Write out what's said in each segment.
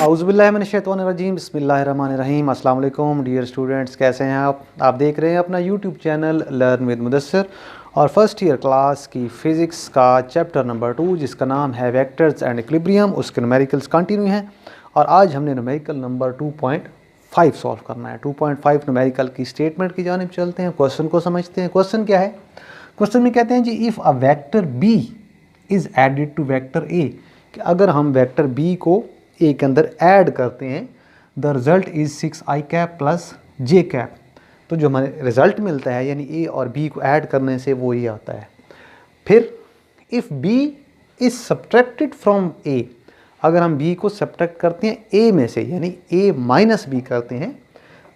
औज़ुबिल्लाहिमिनश्शैतानिर्रजीम बिस्मिल्लाहिर्रहमानिर्रहीम। अस्सलाम वालेकुम डियर स्टूडेंट्स, कैसे हैं आप देख रहे हैं अपना YouTube channel learn with Mudassir और फर्स्ट ईयर क्लास की फ़िज़िक्स का चैप्टर नंबर 2 जिसका नाम है वेक्टर्स एंड इक्विलिब्रियम। उसके न्यूमेरिकल्स कंटिन्यू हैं और आज हमने न्यूमेरिकल नंबर 2.5 सॉल्व करना है। 2.5 न्यूमेरिकल की स्टेटमेंट की जानिब चलते हैं, क्वेश्चन को समझते हैं। क्वेश्चन क्या है? क्वेश्चन में कहते हैं जी, if a vector b is added to vector a, कि अगर हम वेक्टर बी को ए के अंदर ऐड करते हैं, the result is 6i cap plus J cap. तो जो हमारे रिज़ल्ट मिलता है यानी ए और बी को ऐड करने से वो ये आता है। फिर if b is subtracted from a, अगर हम बी को सब्ट्रैक्ट करते हैं ए में से यानी ए माइनस बी करते हैं,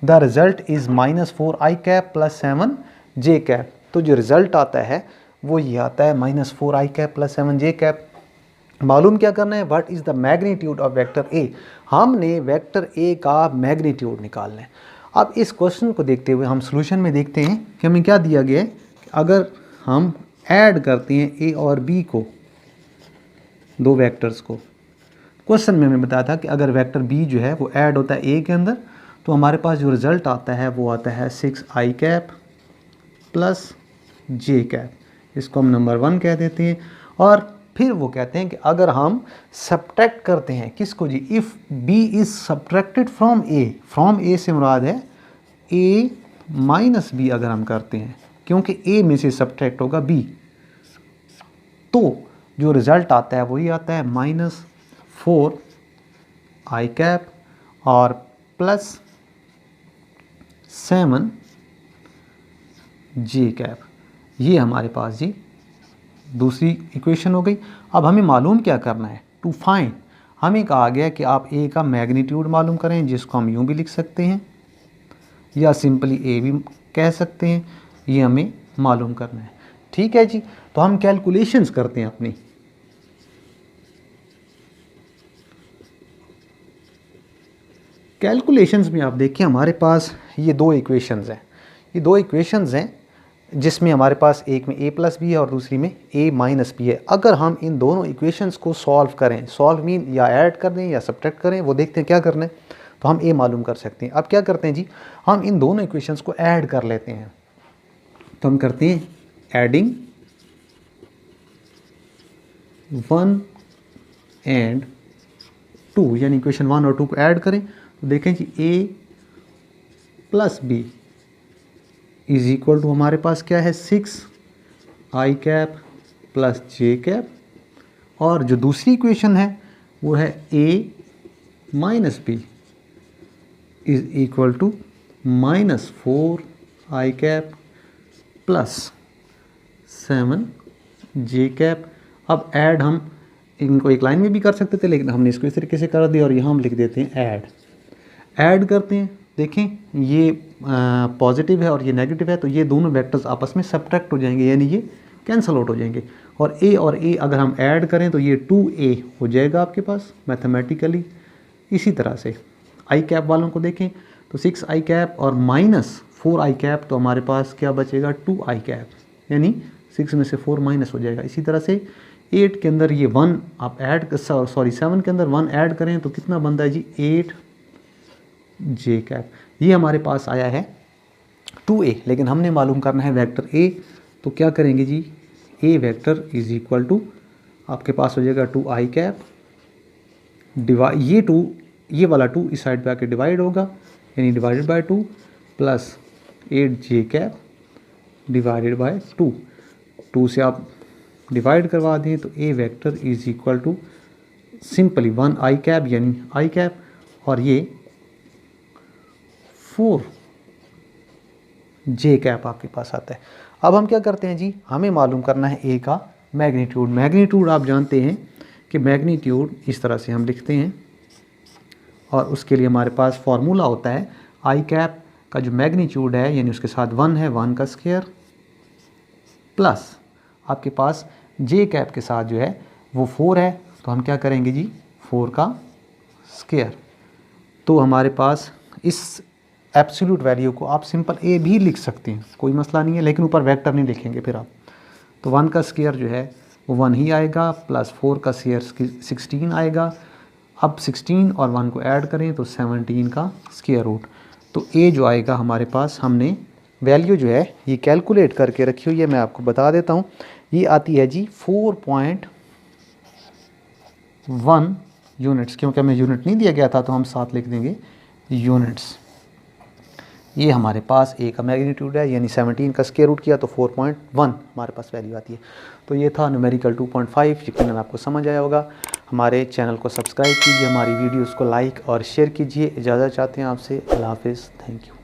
the result is -4i cap plus 7 J cap. तो जो रिज़ल्ट आता है वो ये आता है -4i cap plus 7 J cap. मालूम क्या करना है? What is the magnitude of vector A. हमने वेक्टर ए का मैग्नीट्यूड निकालना है। अब इस क्वेश्चन को देखते हुए हम सॉल्यूशन में देखते हैं कि हमें क्या दिया गया है। अगर हम ऐड करते हैं ए और बी को, दो वेक्टर्स को, क्वेश्चन में हमें बताया था कि अगर वेक्टर बी जो है वो ऐड होता है ए के अंदर तो हमारे पास जो रिज़ल्ट आता है वो आता है 6i कैप प्लस जे कैप। इसको हम नंबर 1 कह देते हैं। और फिर वो कहते हैं कि अगर हम सब्ट्रैक्ट करते हैं किसको जी, if b is subtracted from a, from a से मुराद है ए माइनस बी अगर हम करते हैं, क्योंकि ए में से सब्ट्रैक्ट होगा बी, तो जो रिज़ल्ट आता है वही आता है -4i कैप और प्लस 7 जे कैप। ये हमारे पास जी दूसरी इक्वेशन हो गई। अब हमें मालूम क्या करना है? टू फाइंड, हमें कहा गया कि आप ए का मैग्नीट्यूड मालूम करें, जिसको हम यूँ भी लिख सकते हैं या सिंपली ए भी कह सकते हैं। ये हमें मालूम करना है। ठीक है जी, तो हम कैलकुलेशंस करते हैं अपनी। कैलकुलेशंस में आप देखिए हमारे पास ये दो इक्वेशंस हैं। ये दो इक्वेशंस हैं जिसमें हमारे पास एक में a प्लस बी है और दूसरी में a माइनस बी है। अगर हम इन दोनों इक्वेशंस को सॉल्व करें, सॉल्व मीन या ऐड कर दें या सब्ट्रैक्ट करें, वो देखते हैं क्या करना है, तो हम a मालूम कर सकते हैं। अब क्या करते हैं जी, हम इन दोनों इक्वेशंस को ऐड कर लेते हैं। तो हम करते हैं एडिंग 1 एंड 2, यानी इक्वेशन 1 और 2 को ऐड करें तो देखें कि a plus B is equal to हमारे पास क्या है 6i कैप प्लस जे कैप, और जो दूसरी इक्वेशन है वो है a minus B is equal to -4i cap plus 7 J cap. अब ऐड हम इनको एक लाइन में भी कर सकते थे, लेकिन हमने इसको इस तरीके से कर दिया और यहाँ हम लिख देते हैं ऐड करते हैं। देखें ये पॉजिटिव है और ये नेगेटिव है, तो ये दोनों वेक्टर्स आपस में सब्ट्रैक्ट हो जाएंगे, यानी ये कैंसिल आउट हो जाएंगे। और ए अगर हम ऐड करें तो ये 2a हो जाएगा आपके पास मैथमेटिकली। इसी तरह से आई कैप वालों को देखें तो 6i कैप और -4i कैप, तो हमारे पास क्या बचेगा 2i कैप, यानी 6 में से 4 माइनस हो जाएगा। इसी तरह से 8 के अंदर ये 1 आप ऐड 7 के अंदर 1 ऐड करें तो कितना बनता है जी 8 जे कैप। ये हमारे पास आया है 2a, लेकिन हमने मालूम करना है वेक्टर a। तो क्या करेंगे जी, a vector is equal to आपके पास हो जाएगा 2i कैप डिवाइड ये वाला 2 इस साइड पे आके डिवाइड होगा, यानी divided by 2 plus 8 J cap divided by 2 से आप डिवाइड करवा दें तो a vector is equal to simply 1i cap यानी i कैप और ये 4 जे कैप आपके पास आता है। अब हम क्या करते हैं जी, हमें मालूम करना है ए का मैग्नीट्यूड। मैग्नीट्यूड आप जानते हैं कि मैग्नीट्यूड इस तरह से हम लिखते हैं और उसके लिए हमारे पास फार्मूला होता है आई कैप का जो मैग्नीट्यूड है, यानी उसके साथ 1 है, 1 का स्क्वायर प्लस आपके पास जे कैप के साथ जो है वो 4 है, तो हम क्या करेंगे जी 4 का स्क्वायर। तो हमारे पास इस एब्सोल्यूट वैल्यू को आप सिंपल ए भी लिख सकते हैं, कोई मसला नहीं है, लेकिन ऊपर वेक्टर नहीं लिखेंगे फिर आप। तो 1 का स्क्वायर जो है वो 1 ही आएगा प्लस 4 का स्क्वायर 16 आएगा। अब 16 और 1 को ऐड करें तो 17 का स्क्वायर रूट। तो ए जो आएगा हमारे पास, हमने वैल्यू जो है ये कैलकुलेट करके रखी हुई है, मैं आपको बता देता हूँ। ये आती है जी 4.1 यूनिट्स, क्योंकि हमें यूनिट नहीं दिया गया था तो हम साथ लिख देंगे यूनिट्स। ये हमारे पास ए का मैग्नीट्यूड है, यानी 17 का स्क्वायर रूट किया तो 4.1 हमारे पास वैल्यू आती है। तो ये था न्यूमेरिकल 2.5। यकीनन आपको समझ आया होगा। हमारे चैनल को सब्सक्राइब कीजिए, हमारी वीडियोस को लाइक और शेयर कीजिए। इजाज़त चाहते हैं आपसे। अल्लाह हाफ़िज़। Thank you.